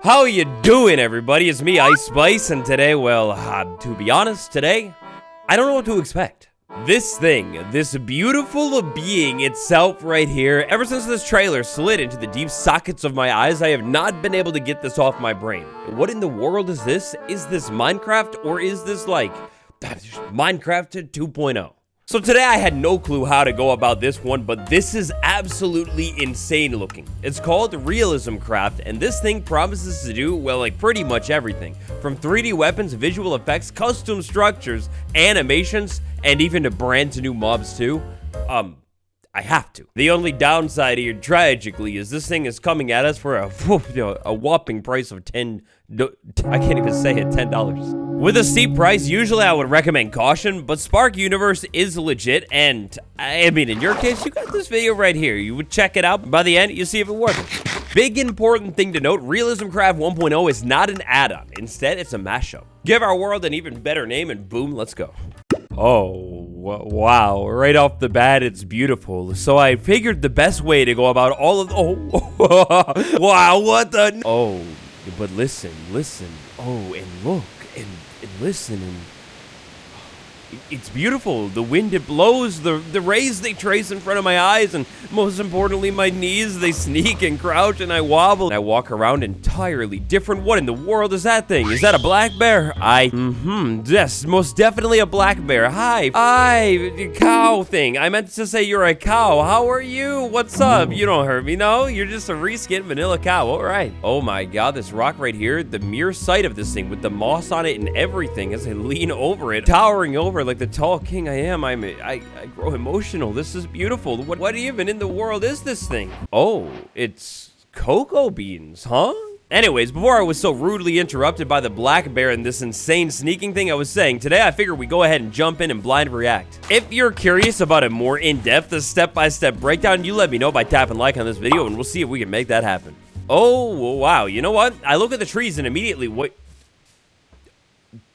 How you doing, everybody? It's me, Ice Spice, and today, well, to be honest, today, I don't know what to expect. This thing, this beautiful being itself right here, ever since this trailer slid into the deep sockets of my eyes, I have not been able to get this off my brain. What in the world is this? Is this Minecraft, or is this like Minecraft 2.0? So today I had no clue how to go about this one, but this is absolutely insane looking. It's called Realism Craft, and this thing promises to do, well, like pretty much everything. From 3D weapons, visual effects, custom structures, animations, and even to brand new mobs too. I have to. The only downside here, tragically, is this thing is coming at us for a whopping price of I can't even say it, $10. With a steep price, usually I would recommend caution, but Spark Universe is legit, and I mean, in your case, you got this video right here. You would check it out. By the end, you see if it works. Big important thing to note, Realism Craft 1.0 is not an add-on. Instead, it's a mashup. Give our world an even better name, and boom, let's go. Oh, wow. Right off the bat, it's beautiful. So I figured the best way to go about all of... Oh, wow, what the... Oh, but listen. Oh, and look, and listen, and... It's beautiful. The wind, it blows. The rays, they trace in front of my eyes. And most importantly, my knees, they sneak and crouch and I wobble. I walk around entirely different. What in the world is that thing? Is that a black bear? Yes, most definitely a black bear. Hi, cow thing. I meant to say you're a cow. How are you? What's up? You don't hurt me, no? You're just a reskinned vanilla cow. All right. Oh my God, this rock right here, the mere sight of this thing with the moss on it and everything as I lean over it, towering over like the tall king I am, I grow emotional. This is beautiful. What even in the world is this thing? Oh, it's cocoa beans, huh? Anyways, before I was so rudely interrupted by the black bear and this insane sneaking thing I was saying, today I figured we go ahead and jump in and blind react. If you're curious about a more in-depth, step-by-step breakdown, you let me know by tapping like on this video and we'll see if we can make that happen. Oh, wow. You know what? I look at the trees and immediately,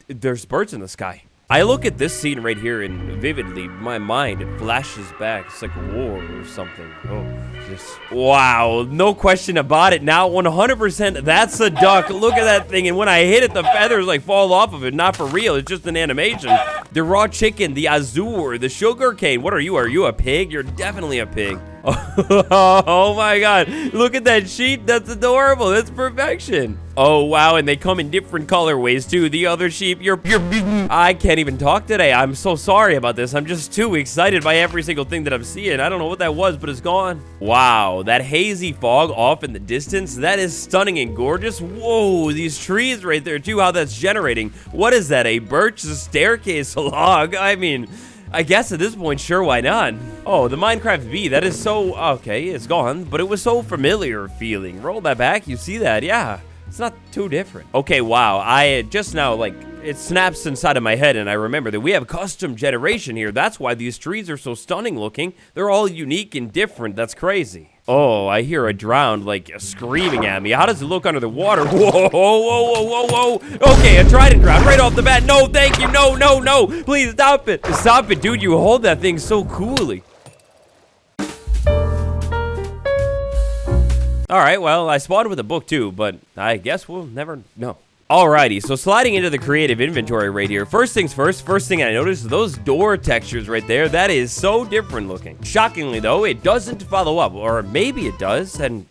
there's birds in the sky. I look at this scene right here and vividly, my mind, it flashes back. It's like a war or something. Oh, just, wow, no question about it. Now, 100%, that's a duck. Look at that thing. And when I hit it, the feathers like fall off of it. Not for real. It's just an animation. The raw chicken, the azure, the sugar cane. What are you? Are you a pig? You're definitely a pig. Oh my God, look at that sheep. That's adorable. That's perfection. Oh wow, and they come in different colorways too. The other sheep, I can't even talk today. I'm so sorry about this. I'm just too excited by every single thing that I'm seeing. I don't know what that was, but it's gone. Wow, that hazy fog off in the distance, that is stunning and gorgeous. Whoa, these trees right there too, how that's generating. What is that, a birch staircase log? I mean, I guess at this point, sure, why not? Oh, the Minecraft bee, that is so... Okay, it's gone, but it was so familiar feeling. Roll that back, you see that? Yeah, it's not too different. Okay, wow, I just now, like, it snaps inside of my head, and I remember that we have custom generation here. That's why these trees are so stunning looking. They're all unique and different. That's crazy. Oh, I hear a drowned, like, screaming at me. How does it look under the water? Whoa. Okay, I tried to drown right off the bat. No, thank you. No. Please stop it. Stop it, dude. You hold that thing so coolly. All right, well, I spawned with a book too, but I guess we'll never know. Alrighty, so sliding into the creative inventory right here. First things first, first thing I noticed, those door textures right there, that is so different looking. Shockingly though, it doesn't follow up, or maybe it does, and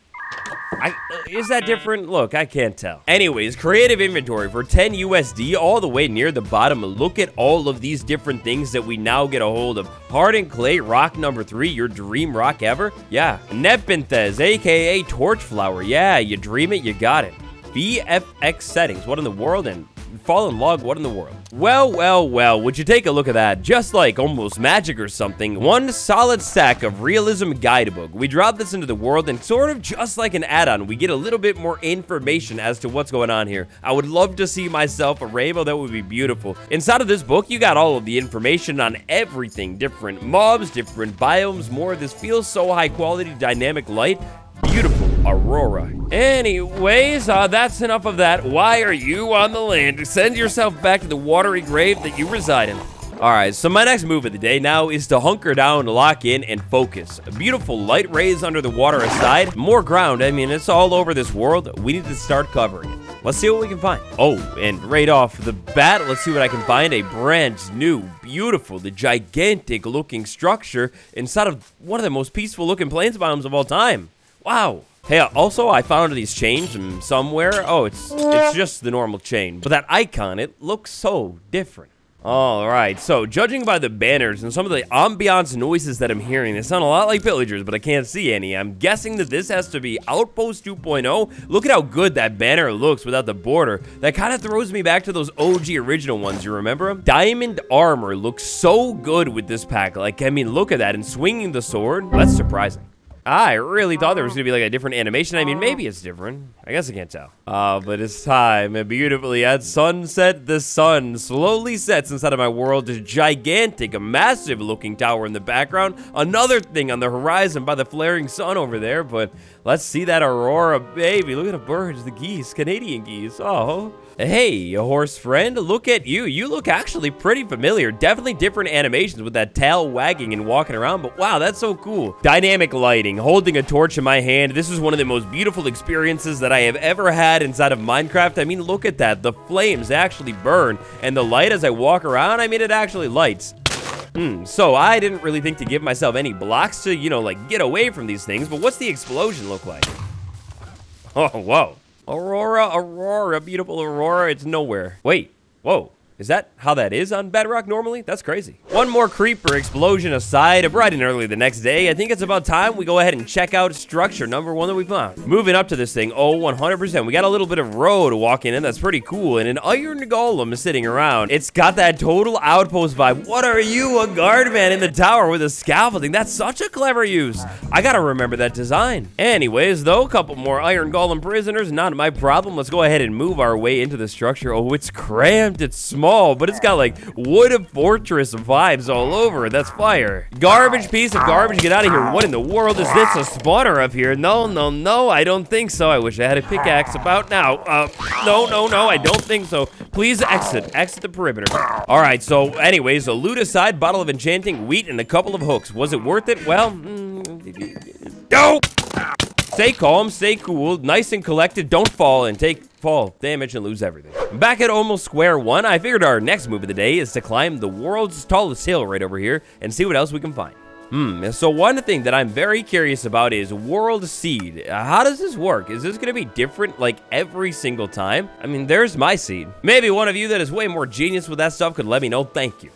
is that different? Look, I can't tell. Anyways, creative inventory for 10 USD all the way near the bottom. Look at all of these different things that we now get a hold of. Hardened clay, rock number 3, your dream rock ever? Yeah. Nepenthes, aka Torchflower. Yeah, you dream it, you got it. VFX settings, what in the world? And fallen log, what in the world? Well, would you take a look at that? Just like almost magic or something, one solid stack of Realism guidebook. We drop this into the world and sort of just like an add-on, we get a little bit more information as to what's going on here. I would love to see myself a rainbow. That would be beautiful. Inside of this book, you got all of the information on everything, different mobs, different biomes, more. This feels so high quality, dynamic light. Beautiful aurora. Anyways, that's enough of that. Why are you on the land? Send yourself back to the watery grave that you reside in. All right, so my next move of the day now is to hunker down, lock in, and focus. Beautiful light rays under the water aside, more ground. I mean, it's all over this world. We need to start covering it. Let's see what we can find. Oh, and right off the bat, let's see what I can find. A brand new, beautiful, the gigantic looking structure inside of one of the most peaceful looking plains biomes of all time. Wow. Hey, also, I found these chains from somewhere. Oh, it's just the normal chain. But that icon, it looks so different. All right, so judging by the banners and some of the ambiance noises that I'm hearing, they sound a lot like villagers, but I can't see any. I'm guessing that this has to be Outpost 2.0. Look at how good that banner looks without the border. That kind of throws me back to those OG original ones, you remember them? Diamond armor looks so good with this pack. Like, I mean, look at that. And swinging the sword, that's surprising. I really thought there was going to be like a different animation. I mean, maybe it's different. I guess I can't tell. But it's time. And beautifully at sunset, the sun slowly sets inside of my world. A gigantic, a massive looking tower in the background. Another thing on the horizon by the flaring sun over there. But let's see that aurora, baby. Look at the birds, the geese, Canadian geese. Oh. Hey, horse friend, look at you. You look actually pretty familiar. Definitely different animations with that tail wagging and walking around, but wow, that's so cool. Dynamic lighting, holding a torch in my hand. This is one of the most beautiful experiences that I have ever had inside of Minecraft. I mean, look at that. The flames actually burn, and the light as I walk around, I mean, it actually lights. So I didn't really think to give myself any blocks to, you know, like get away from these things, but what's the explosion look like? Oh, whoa. Aurora, beautiful aurora, it's nowhere. Wait, whoa, is that how that is on Bedrock normally? That's crazy. One more creeper explosion aside, bright and early the next day, I think it's about time we go ahead and check out structure number 1 that we found. Moving up to this thing, oh, 100%. We got a little bit of road walking in, that's pretty cool, and an iron golem is sitting around. It's got that total outpost vibe. What are you, a guard man in the tower with a scaffolding? That's such a clever use. I gotta remember that design. Anyways, though, a couple more iron golem prisoners, not my problem. Let's go ahead and move our way into the structure. Oh, it's cramped, it's small, but it's got like wood fortress vibes all over. That's fire. Garbage piece of garbage, get out of here. What in the world is this, a spawner up here? No, I don't think so. I wish I had a pickaxe about now. No, I don't think so. Please exit the perimeter. All right, so anyways, a loot aside, bottle of enchanting, wheat, and a couple of hooks. Was it worth it? Well, no. Stay calm, stay cool, nice and collected, don't fall and take fall damage and lose everything. Back at almost square one, I figured our next move of the day is to climb the world's tallest hill right over here and see what else we can find. So one thing that I'm very curious about is World Seed. How does this work? Is this going to be different like every single time? I mean, there's my seed. Maybe one of you that is way more genius with that stuff could let me know. Thank you.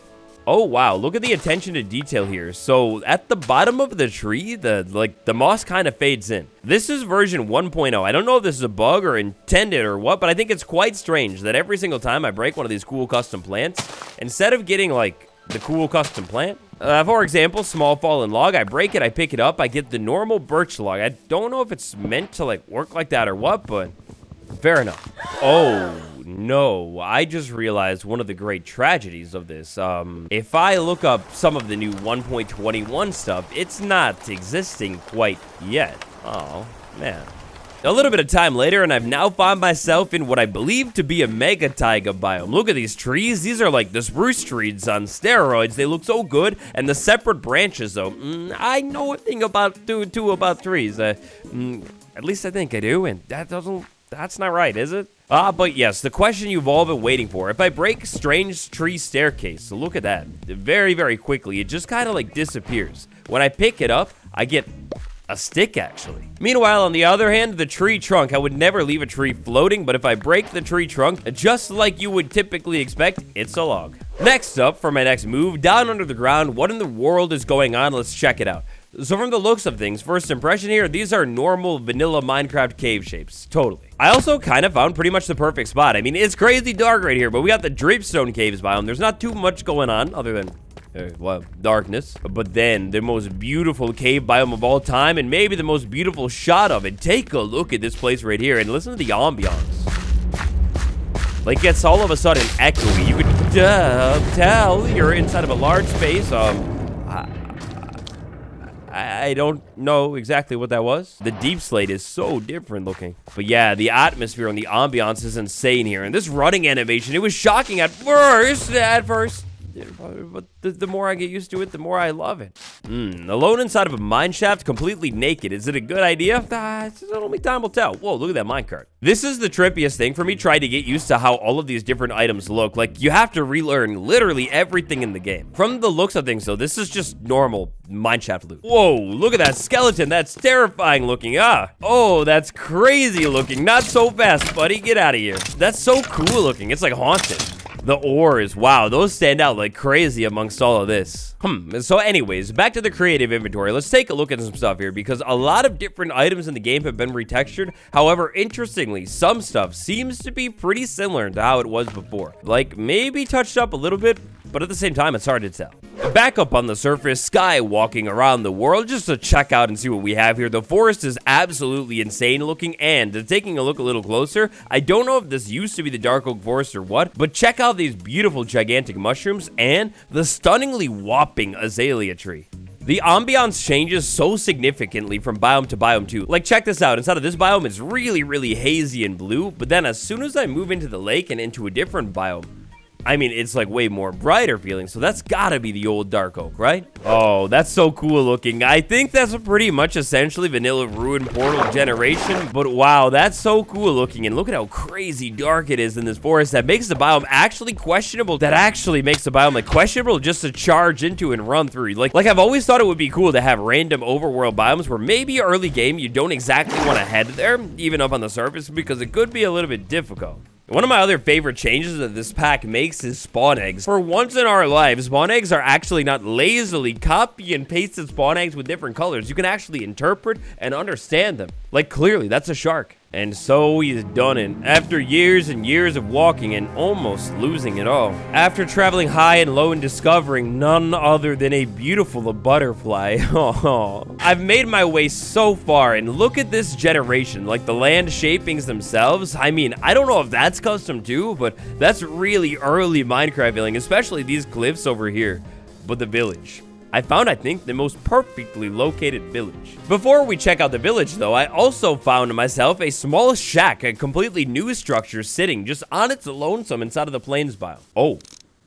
Oh, wow. Look at the attention to detail here. So at the bottom of the tree, the moss kind of fades in. This is version 1.0. I don't know if this is a bug or intended or what, but I think it's quite strange that every single time I break one of these cool custom plants, instead of getting like the cool custom plant, for example, small fallen log, I break it, I pick it up, I get the normal birch log. I don't know if it's meant to like work like that or what, but fair enough. Oh, no, I just realized one of the great tragedies of this. If I look up some of the new 1.21 stuff, it's not existing quite yet. Oh, man. A little bit of time later, and I've now found myself in what I believe to be a mega taiga biome. Look at these trees. These are like the spruce trees on steroids. They look so good. And the separate branches, though. I know a thing about about trees. At least I think I do, and that's not right, is it? But yes, the question you've all been waiting for. If I break strange tree staircase, so look at that. Very, very quickly, it just kind of like disappears. When I pick it up, I get a stick, actually. Meanwhile, on the other hand, the tree trunk, I would never leave a tree floating, but if I break the tree trunk, just like you would typically expect, it's a log. Next up, for my next move, down under the ground, what in the world is going on? Let's check it out. So from the looks of things, first impression here, these are normal vanilla Minecraft cave shapes. Totally. I also kind of found pretty much the perfect spot. I mean, it's crazy dark right here, but we got the dripstone caves biome. There's not too much going on other than well, darkness. But then the most beautiful cave biome of all time, and maybe the most beautiful shot of it. Take a look at this place right here and listen to the ambiance. Like, it's all of a sudden echoey. You could tell you're inside of a large space. I don't know exactly what that was. The deep slate is so different looking. But yeah, the atmosphere and the ambiance is insane here. And this running animation, it was shocking at first. but the more I get used to it, the more I love it. Alone inside of a mine shaft, completely naked. Is it a good idea? Only time will tell. Whoa, look at that minecart. This is the trippiest thing for me, trying to get used to how all of these different items look. Like, you have to relearn literally everything in the game. From the looks of things, though, this is just normal mineshaft loot. Whoa, look at that skeleton. That's terrifying looking. Oh, that's crazy looking. Not so fast, buddy. Get out of here. That's so cool looking. It's like haunted. The ores, wow, those stand out like crazy amongst all of this. So anyways, back to the creative inventory. Let's take a look at some stuff here, because a lot of different items in the game have been retextured. However, interestingly, some stuff seems to be pretty similar to how it was before. Like, maybe touched up a little bit, but at the same time, it's hard to tell. Back up on the surface, Sky walking around the world just to check out and see what we have here. The forest is absolutely insane looking, and taking a look a little closer, I don't know if this used to be the dark oak forest or what, but check out these beautiful gigantic mushrooms and the stunningly whopping azalea tree. The ambiance changes so significantly from biome to biome too. Like, check this out. Inside of this biome, it's really hazy and blue, but then as soon as I move into the lake and into a different biome, I mean, it's like way more brighter feeling, so that's gotta be the old dark oak, right? Oh, that's so cool looking. I think that's pretty much essentially vanilla ruin portal generation, but wow, that's so cool looking, and look at how crazy dark it is in this forest. That makes the biome actually questionable. That actually makes the biome like questionable just to charge into and run through. Like I've always thought it would be cool to have random overworld biomes where maybe early game you don't exactly want to head there, even up on the surface, because it could be a little bit difficult. One of my other favorite changes that this pack makes is spawn eggs. For once in our lives, spawn eggs are actually not lazily copy and pasted spawn eggs with different colors. You can actually interpret and understand them. Like, clearly, that's a shark. And so he's done it. After years and years of walking and almost losing it all. After traveling high and low and discovering none other than a beautiful butterfly. Oh, I've made my way so far, and look at this generation. Like, the land shapings themselves. I mean, I don't know if that's custom too, but that's really early Minecraft feeling, especially these cliffs over here. But the village. I found, I think, the most perfectly located village. Before we check out the village, though, I also found myself a small shack, a completely new structure sitting just on its lonesome inside of the plains biome. Oh,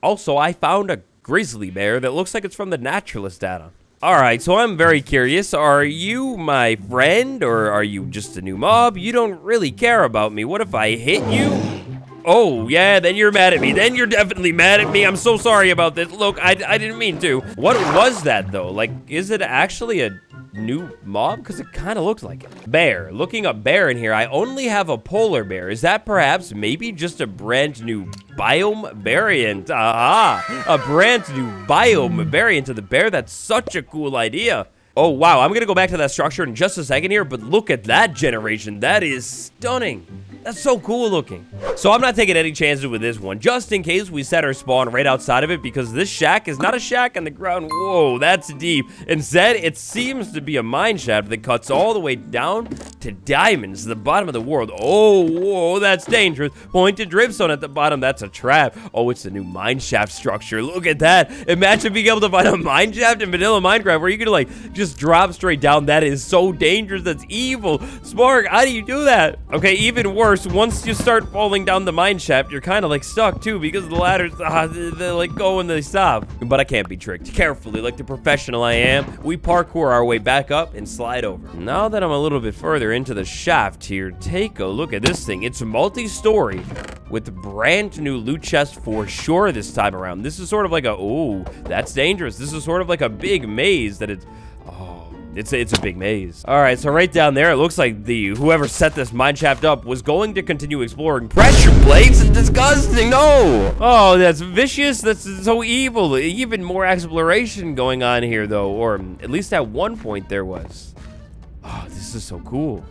also, I found a grizzly bear that looks like it's from the naturalist addon. Alright, so I'm very curious. Are you my friend, or are you just a new mob? You don't really care about me. What if I hit you? Oh, yeah, then you're mad at me. Then you're definitely mad at me. I'm so sorry about this. Look, I didn't mean to. What was that, though? Like, is it actually a new mob? Because it kind of looks like it. Bear. Looking up bear in here, I only have a polar bear. Is that perhaps maybe just a brand new biome variant? A brand new biome variant of the bear. That's such a cool idea. Oh, wow. I'm going to go back to that structure in just a second here, but look at that generation. That is stunning. That's so cool looking. So I'm not taking any chances with this one, just in case we set our spawn right outside of it, because this shack is not a shack on the ground. Whoa, that's deep. Instead, it seems to be a mine shaft that cuts all the way down to diamonds, the bottom of the world. Oh, whoa, that's dangerous. Pointed dripstone at the bottom, that's a trap. Oh, it's a new mine shaft structure. Look at that. Imagine being able to find a mine shaft in vanilla Minecraft where you can like just drop straight down. That is so dangerous. That's evil. Spark, how do you do that? Okay, even worse. Once you start falling down the mine shaft, you're kind of like stuck too, because the ladders, they like go and they stop. But I can't be tricked. Carefully, like the professional I am, we parkour our way back up and slide over. Now that I'm a little bit further into the shaft here, take a look at this thing. It's multi-story with brand new loot chest for sure this time around. This is sort of like a, oh, that's dangerous. This is sort of like a big maze that it's, oh. It's a big maze. All right, so right down there, it looks like whoever set this mine shaft up was going to continue exploring. Pressure plates? It's disgusting. No. Oh, that's vicious. That's so evil. Even more exploration going on here, though, or at least at one point there was. Oh, this is so cool.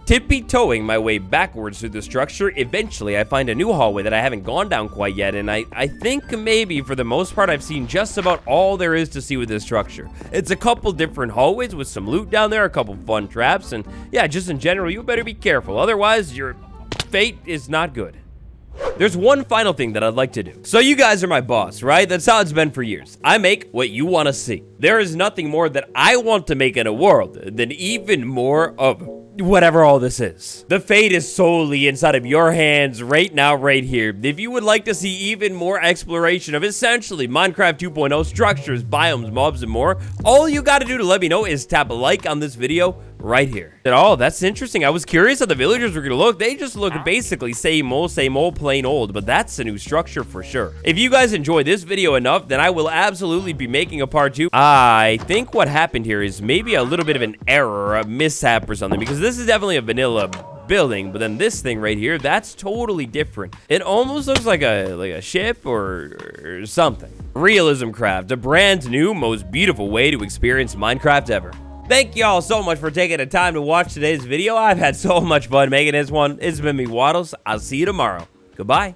Tippy-toeing my way backwards through the structure, eventually I find a new hallway that I haven't gone down quite yet, and I think maybe for the most part I've seen just about all there is to see with this structure. It's a couple different hallways with some loot down there, a couple fun traps, and yeah, just in general, you better be careful, otherwise your fate is not good. there's one final thing that I'd like to do. So you guys are my boss, right? That's how it's been for years. I make what you want to see. There is nothing more that I want to make in a world than even more of whatever all this is. The fate is solely inside of your hands right now, right here. If you would like to see even more exploration of essentially Minecraft 2.0 structures, biomes, mobs, and more, all you got to do to let me know is tap a like on this video right here. Oh, that's interesting. I was curious how the villagers were gonna look. They just look basically same old, plain old, but that's a new structure for sure. If you guys enjoy this video enough, then I will absolutely be making a part 2. I think what happened here is maybe a little bit of an error, a mishap or something, because this is definitely a vanilla building, but then this thing right here, that's totally different. It almost looks like a ship or something. Realism Craft, a brand new, most beautiful way to experience Minecraft ever. Thank y'all so much for taking the time to watch today's video. I've had so much fun making this one. It's been me, Waddles. I'll see you tomorrow. Goodbye.